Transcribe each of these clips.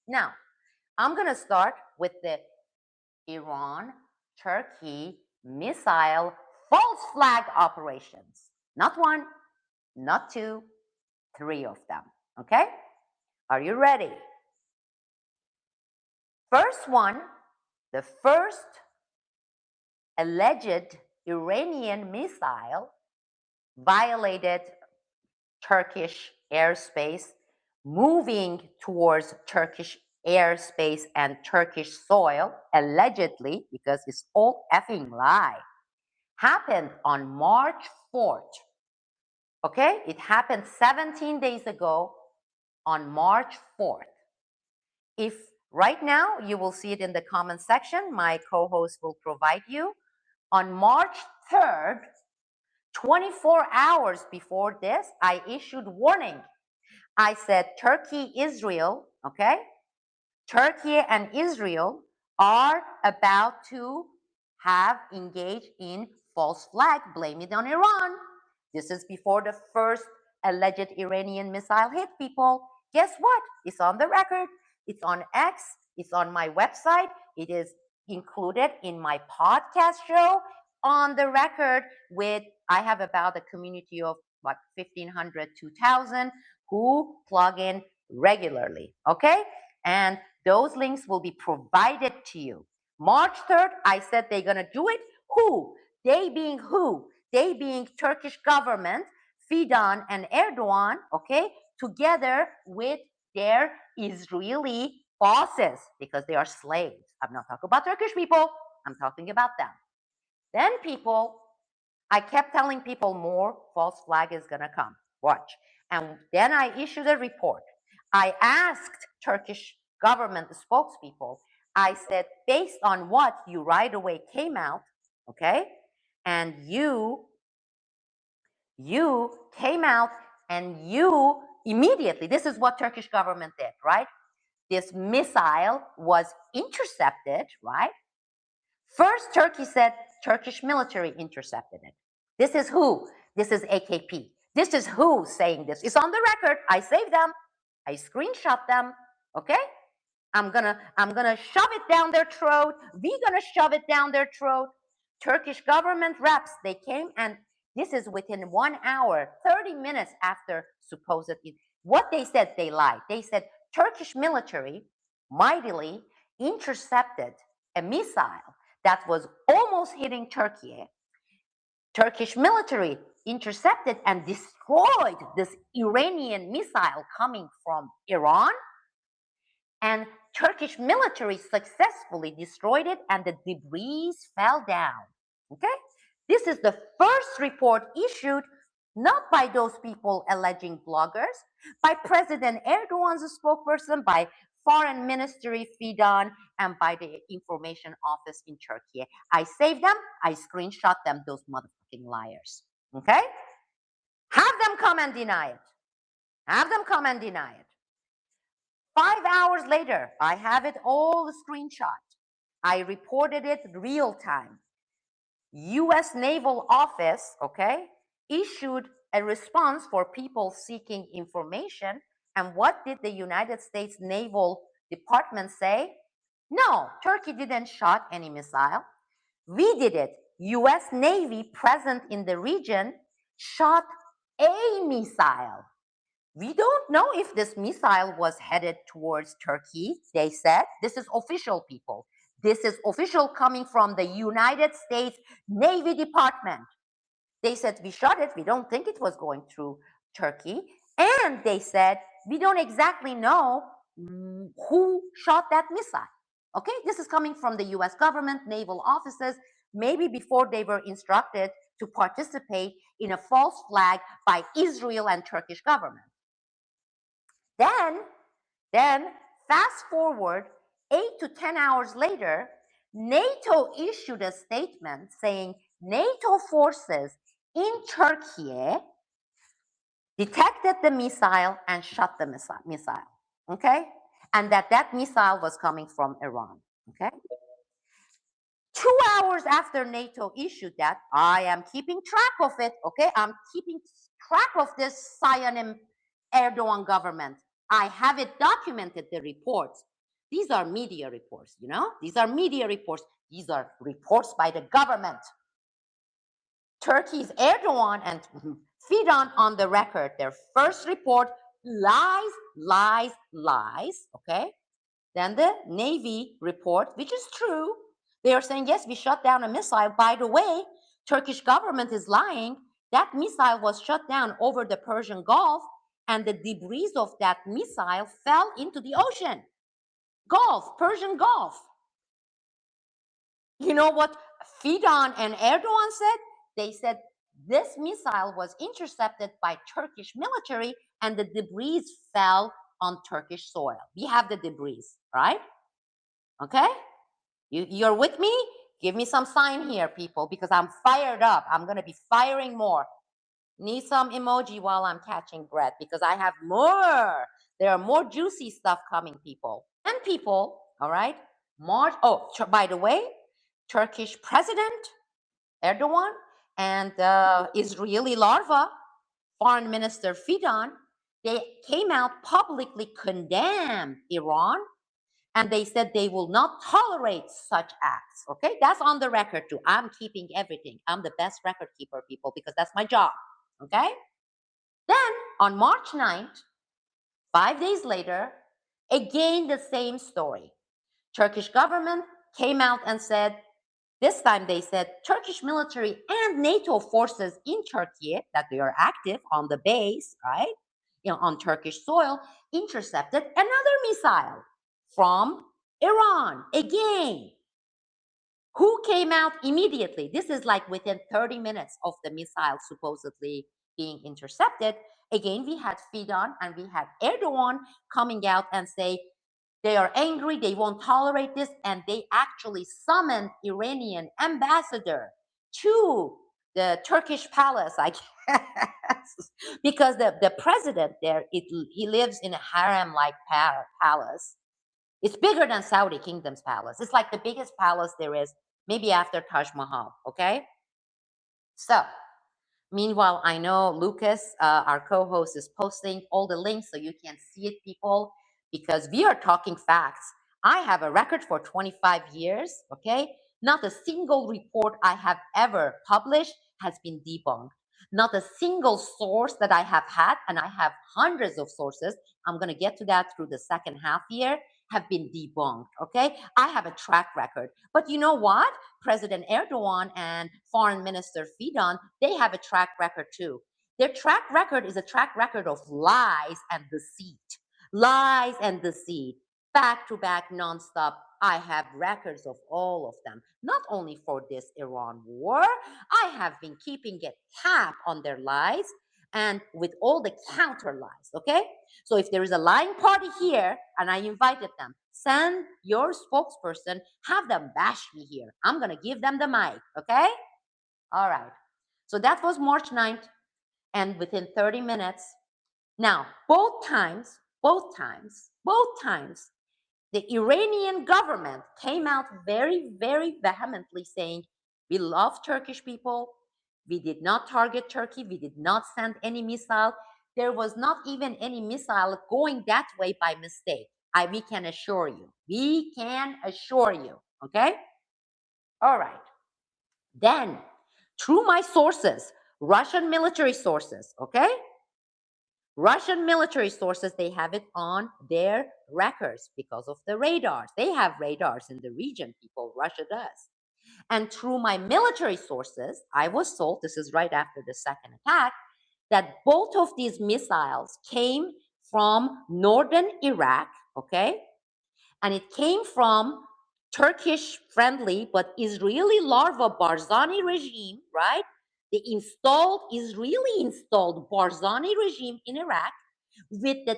Now, I'm going to start with the Iran-Turkey missile false flag operations. Not one, not two, three of them. Okay? Are you ready? First one, the first alleged Iranian missile violated Turkish airspace, moving towards Turkish airspace and Turkish soil, allegedly, because it's all effing lie, happened on March 4th. Okay? It happened 17 days ago on March 4th. If right now, you will see it in the comment section, my co-host will provide you. On March 3rd, 24 hours before this, I issued warning. I said Turkey, Israel, okay? Turkey and Israel are about to have engaged in false flag, blame it on Iran. This is before the first alleged Iranian missile hit, people. Guess what? It's on the record. It's on X. It's on my website. It is included in my podcast show on the record with, I have about a community of like 1,500, 2,000 who plug in regularly, okay? And those links will be provided to you. March 3rd, I said they're going to do it. Who? They being who? They being Turkish government, Fidan and Erdogan, okay, together with their Israeli bosses, because they are slaves. I'm not talking about Turkish people. I'm talking about them. Then people, I kept telling people more false flag is going to come. Watch. And then I issued a report. I asked Turkish government spokespeople, I said, based on what you right away came out, okay, and you came out and you immediately, this is what Turkish government did, right? This missile was intercepted, right? First, Turkey said Turkish military intercepted it. This is who? This is AKP. This is who saying this. It's on the record. I saved them. I screenshot them. Okay? I'm gonna shove it down their throat. We're gonna shove it down their throat. Turkish government reps, they came, and this is within 1 hour, 30 minutes after supposedly. What they said, they lied. They said Turkish military mightily intercepted a missile that was almost hitting Turkey. Turkish military intercepted and destroyed this Iranian missile coming from Iran, and Turkish military successfully destroyed it and the debris fell down. Okay? This is the first report issued not by those people alleging bloggers, by President Erdogan's spokesperson, by Foreign Ministry Fidan, and by the Information Office in Turkey. I saved them, I screenshot them, those motherfucking liars. Okay? Have them come and deny it. Have them come and deny it. 5 hours later, I have it all screenshot. I reported it real time. US Naval Office, okay, issued a response for people seeking information. And what did the United States Naval Department say? No, Turkey didn't shot any missile. We did it. US Navy present in the region shot a missile. We don't know if this missile was headed towards Turkey, they said. This is official, people. This is official coming from the United States Navy Department. They said, we shot it. We don't think it was going through Turkey. And they said, we don't exactly know who shot that missile. Okay, this is coming from the US government, naval offices, maybe before they were instructed to participate in a false flag by Israel and Turkish government. Then fast forward 8 to 10 hours later, NATO issued a statement saying NATO forces in Turkey detected the missile and shot the missile, okay? And that missile was coming from Iran, okay? 2 hours after NATO issued that, I am keeping track of it, okay? I'm keeping track of this Zionism Erdogan government. I have it documented, the reports. These are media reports, you know? These are media reports. These are reports by the government. Turkey's Erdogan and Fidan on the record. Their first report, lies, lies, lies, okay? Then the Navy report, which is true. They are saying, yes, we shot down a missile. By the way, Turkish government is lying. That missile was shot down over the Persian Gulf, and the debris of that missile fell into the ocean. Gulf, Persian Gulf. You know what Fidan and Erdogan said? They said this missile was intercepted by Turkish military and the debris fell on Turkish soil. We have the debris, right? Okay? You're with me? Give me some sign here, people, because I'm fired up. I'm going to be firing more. Need some emoji while I'm catching breath because I have more. There are more juicy stuff coming, people. And people, all right? March. Oh, by the way, Turkish President Erdogan and Israeli larva, Foreign Minister Fidan, they came out publicly condemned Iran and they said they will not tolerate such acts. Okay, that's on the record too. I'm keeping everything. I'm the best record keeper, people, because that's my job. Okay? Then on March 9th, 5 days later, again the same story. Turkish government came out and said, this time they said Turkish military and NATO forces in Turkey that they are active on the base, right? You know, on Turkish soil, intercepted another missile from Iran again. Who came out immediately? This is like within 30 minutes of the missile supposedly being intercepted. Again, we had Fidan and we had Erdogan coming out and say they are angry, they won't tolerate this, and they actually summoned Iranian ambassador to the Turkish palace, I guess, because the president there, he lives in a harem-like palace. It's bigger than Saudi Kingdom's palace. It's like the biggest palace there is, maybe after Taj Mahal, okay? So, meanwhile, I know Lucas, our co-host, is posting all the links so you can see it, people, because we are talking facts. I have a record for 25 years, okay? Not a single report I have ever published has been debunked. Not a single source that I have had, and I have hundreds of sources, I'm going to get to that through the second half here, have been debunked, okay? I have a track record. But you know what? President Erdogan and Foreign Minister Fidan, they have a track record too. Their track record is a track record of lies and deceit. Lies and deceit. Back to back, nonstop. I have records of all of them. Not only for this Iran war, I have been keeping a tab on their lies and with all the counter lies, okay? So if there is a lying party here and I invited them, send your spokesperson, have them bash me here. I'm going to give them the mic, okay? All right. So that was March 9th, and within 30 minutes, now, both times, the Iranian government came out very, very vehemently saying, we love Turkish people. We did not target Turkey. We did not send any missile. There was not even any missile going that way by mistake. We can assure you. We can assure you. Okay? All right. Then, through my sources, Russian military sources, okay? Russian military sources, they have it on their records because of the radars. They have radars in the region, people. Russia does. And through my military sources, I was told, this is right after the second attack, that both of these missiles came from northern Iraq, okay? And it came from Turkish friendly but Israeli larva Barzani regime, right? The Israeli installed Barzani regime in Iraq with the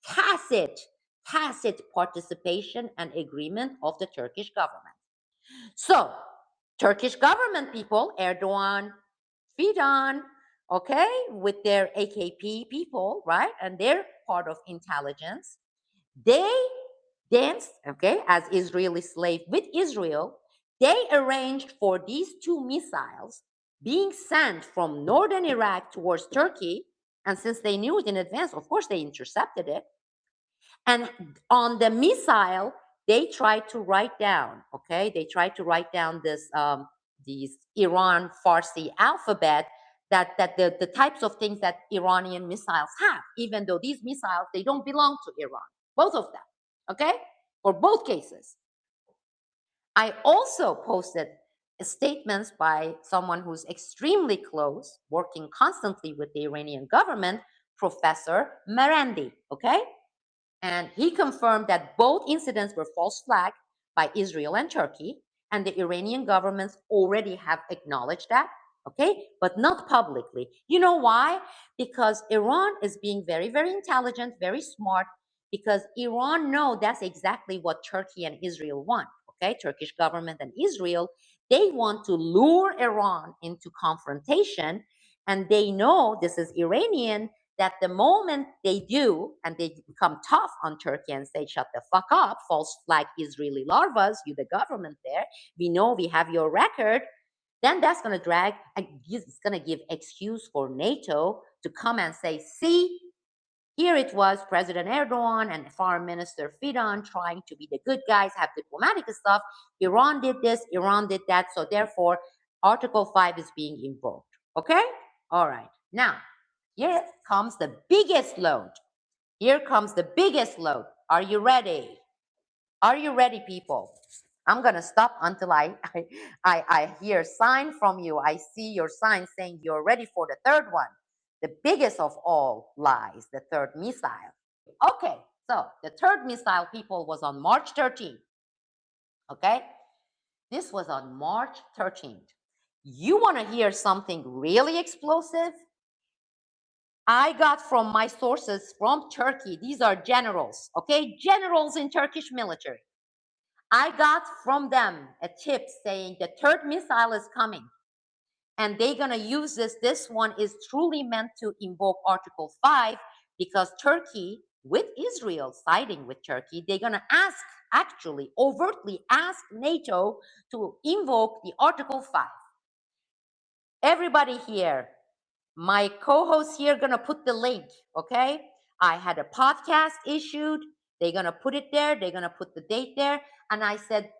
tacit participation and agreement of the Turkish government. So, Turkish government people, Erdogan, Fidan, okay, with their AKP people, right? And they're part of intelligence. They danced, okay, as Israeli slave with Israel. They arranged for these two missiles being sent from northern Iraq towards Turkey. And since they knew it in advance, of course, they intercepted it. And on the missile, they tried to write down, okay? They tried to write down this these Iran Farsi alphabet that the types of things that Iranian missiles have, even though these missiles, they don't belong to Iran, both of them, okay? For both cases. I also posted statements by someone who's extremely close, working constantly with the Iranian government, Professor Marandi, okay? And he confirmed that both incidents were false flagged by Israel and Turkey, and the Iranian governments already have acknowledged that, okay, but not publicly. You know why? Because Iran is being very, very intelligent, very smart, because Iran know that's exactly what Turkey and Israel want, okay? Turkish government and Israel, they want to lure Iran into confrontation, and they know this is Iranian, that the moment they do and they become tough on Turkey and say, shut the fuck up, false flag Israeli larvas, you the government there, we know we have your record, then that's going to drag, it's going to give excuse for NATO to come and say, see, here it was President Erdogan and Foreign Minister Fidan trying to be the good guys, have diplomatic stuff. Iran did this, Iran did that, so therefore Article 5 is being invoked. Okay? All right. Now, here comes the biggest load. Here comes the biggest load. Are you ready? Are you ready, people? I'm going to stop until I hear a sign from you. I see your sign saying you're ready for the third one. The biggest of all lies, the third missile. Okay, so the third missile, people, was on March 13th. Okay? This was on March 13th. You want to hear something really explosive? I got from my sources from Turkey, these are generals, okay? Generals in Turkish military. I got from them a tip saying the third missile is coming and they're gonna use this. This one is truly meant to invoke Article 5 because Turkey, with Israel siding with Turkey, they're gonna ask, actually overtly ask NATO to invoke the Article 5. Everybody here, my co-host here gonna put the link, okay? I had a podcast issued. They're gonna put it there. They're gonna put the date there. And I said,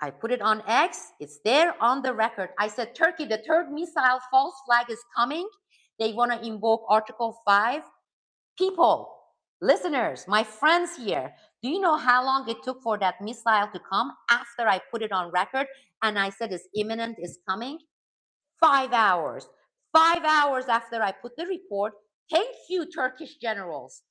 I put it on X. It's there on the record. I said, Turkey, the third missile false flag is coming. They wanna invoke Article 5. People, listeners, my friends here, do you know how long it took for that missile to come after I put it on record and I said it's imminent, it's coming? 5 hours. 5 hours after I put the report. Thank you, Turkish generals.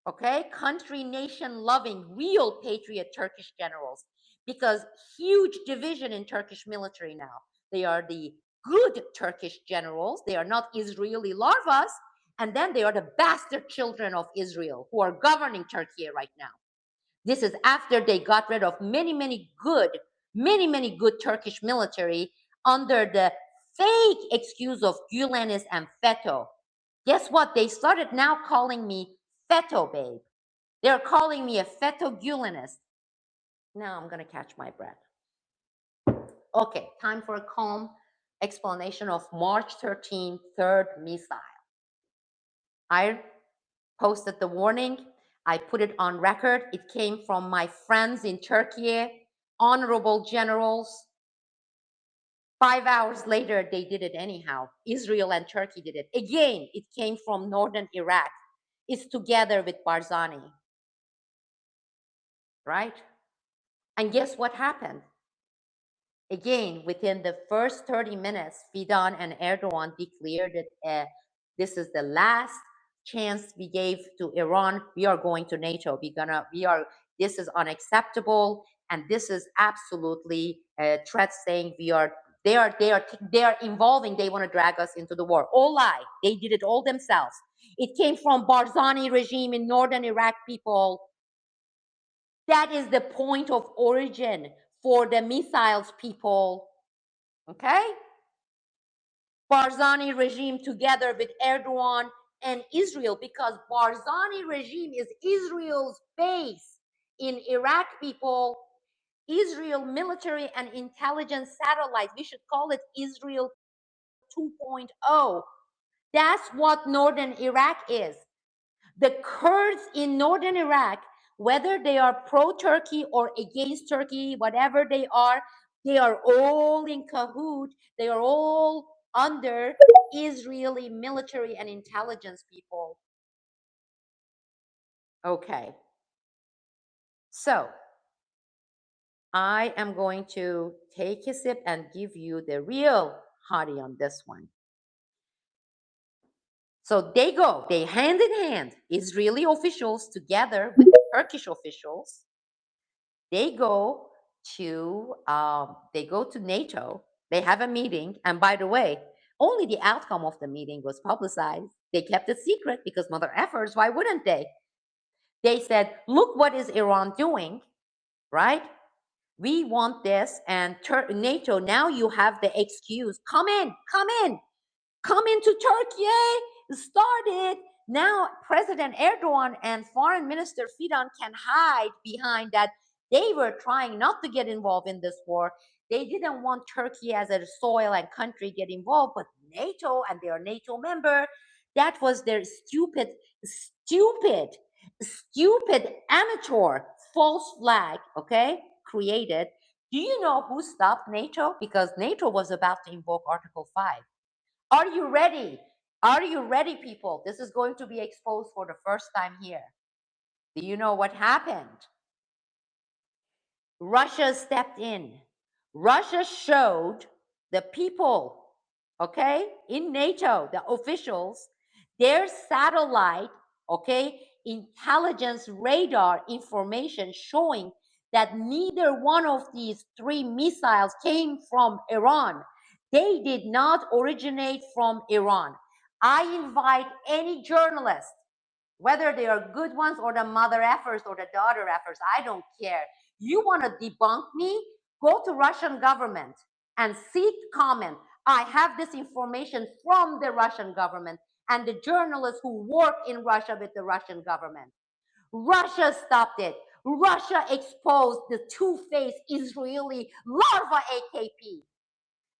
Okay, country, nation loving, real patriot Turkish generals. Because huge division in Turkish military now. They are the good Turkish generals. They are not Israeli larvas. And then they are the bastard children of Israel who are governing Turkey right now. This is after they got rid of many good Turkish military under the fake excuse of Gülenis and FETÖ. Guess what? They started now calling me FETÖ babe. They're calling me a FETÖ Gülenist. Now I'm going to catch my breath. Okay, time for a calm explanation of March 13th, third missile. I posted the warning. I put it on record. It came from my friends in Turkey, honorable generals. 5 hours later, they did it anyhow. Israel and Turkey did it. Again, it came from northern Iraq. It's together with Barzani. Right? And guess what happened? Again, within the first 30 minutes, Fidan and Erdogan declared that this is the last chance we gave to Iran. We are going to NATO. This is unacceptable, and this is absolutely a threat saying they are involving, they want to drag us into the war. All lie. They did it all themselves. It came from Barzani regime in northern Iraq, people. That is the point of origin for the missiles, people. Okay? Barzani regime together with Erdogan and Israel, because Barzani regime is Israel's base in Iraq, people. Israel military and intelligence satellite. We should call it Israel 2.0. That's what northern Iraq is. The Kurds in northern Iraq, whether they are pro-Turkey or against Turkey, whatever they are all in cahoot. They are all under Israeli military and intelligence people. Okay. So I am going to take a sip and give you the real hottie on this one. So they hand in hand, Israeli officials together with the Turkish officials. They go to NATO. They have a meeting, and by the way, only the outcome of the meeting was publicized. They kept it secret because mother effers. Why wouldn't they? They said, "Look what is Iran doing, right? We want this, and NATO. Now you have the excuse. Come in, come into Turkey, start it." Now, President Erdogan and Foreign Minister Fidan can hide behind that they were trying not to get involved in this war. They didn't want Turkey as a soil and country get involved, but NATO, and they are NATO member, that was their stupid amateur false flag, okay, created. Do you know who stopped NATO? Because NATO was about to invoke Article 5. Are you ready? Are you ready, people? This is going to be exposed for the first time here. Do you know what happened? Russia stepped in. Russia showed the people, okay, in NATO, the officials, their satellite, okay, intelligence radar information showing that neither one of these 3 missiles came from Iran. They did not originate from Iran. I invite any journalist, whether they are good ones or the mother effers or the daughter effers, I don't care. You want to debunk me? Go to Russian government and seek comment. I have this information from the Russian government and the journalists who work in Russia with the Russian government. Russia stopped it. Russia exposed the two-faced Israeli larva AKP.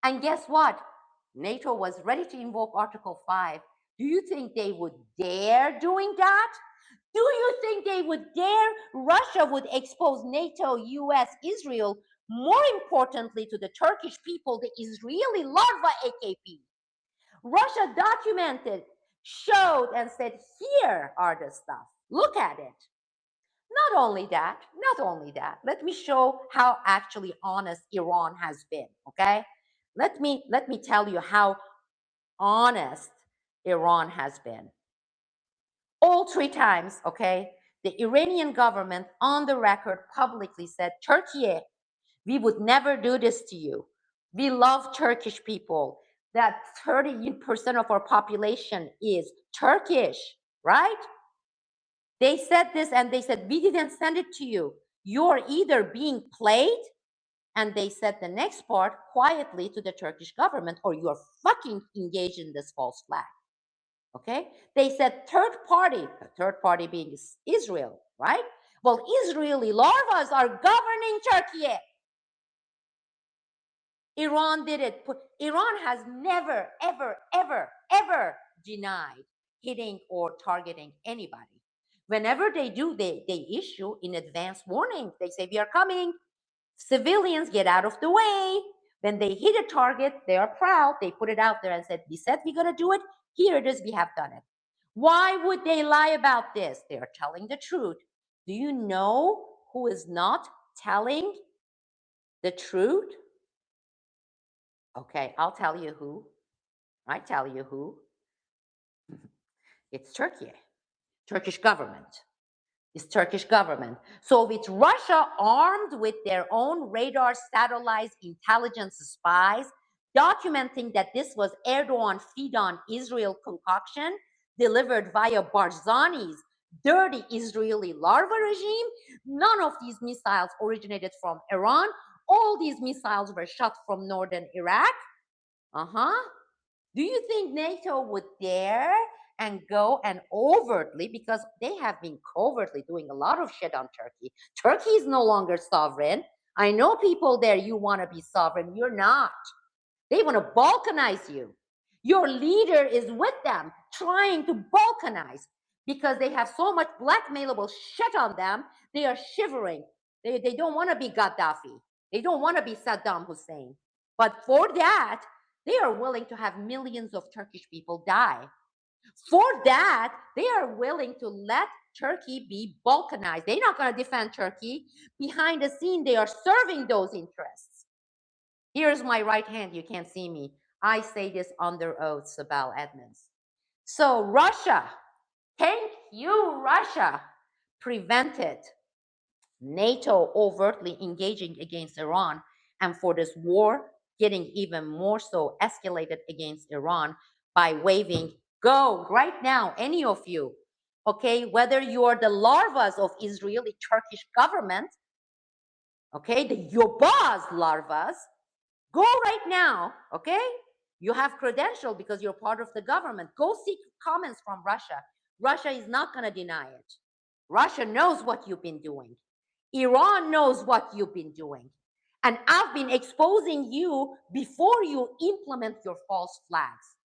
And guess what? NATO was ready to invoke Article 5. Do you think they would dare doing that? Do you think they would dare? Russia would expose NATO, US, Israel, more importantly to the Turkish people, the Israeli larva AKP. Russia documented, showed, and said, here are the stuff. Look at it. Not only that, let me show how actually honest Iran has been, okay? Let me tell you how honest Iran has been. All 3 times, okay, the Iranian government on the record publicly said, Turkey, we would never do this to you. We love Turkish people. That 30% of our population is Turkish, right? They said this, and they said, we didn't send it to you. You're either being played, and they said the next part quietly to the Turkish government, or you're fucking engaged in this false flag. Okay? They said third party being Israel, right? Well, Israeli larvas are governing Turkey. Iran did it. Iran has never, ever, ever, ever denied hitting or targeting anybody. Whenever they do, they issue in advance warning. They say, we are coming. Civilians, get out of the way. When they hit a target, they are proud. They put it out there and said, we said we're going to do it. Here it is. We have done it. Why would they lie about this? They are telling the truth. Do you know who is not telling the truth? Okay, I'll tell you who. I tell you who. It's Turkey, Turkish government. It's Turkish government. So with Russia armed with their own radar satellites, intelligence spies, documenting that this was Erdogan Fidan Israel concoction delivered via Barzani's dirty Israeli larva regime, none of these missiles originated from Iran. All these missiles were shot from northern Iraq. Do you think NATO would dare and go and overtly, because they have been covertly doing a lot of shit on Turkey. Turkey is no longer sovereign. I know people there, you want to be sovereign. You're not. They want to balkanize you. Your leader is with them trying to balkanize. because they have so much blackmailable shit on them, they are shivering. They don't want to be Gaddafi. They don't want to be Saddam Hussein. But for that, they are willing to have millions of Turkish people die. For that, they are willing to let Turkey be balkanized. They're not going to defend Turkey. Behind the scene, they are serving those interests. Here's my right hand. You can't see me. I say this under oath, Sibel Edmonds. So Russia, thank you, Russia, prevented NATO overtly engaging against Iran, and for this war getting even more so escalated against Iran by waving go right now, any of you, okay, whether you are the larvas of Israeli Turkish government, okay, your boss larvas, go right now, okay? You have credential because you're part of the government. Go seek comments from Russia. Russia is not going to deny it. Russia knows what you've been doing. Iran knows what you've been doing. And I've been exposing you before you implement your false flags.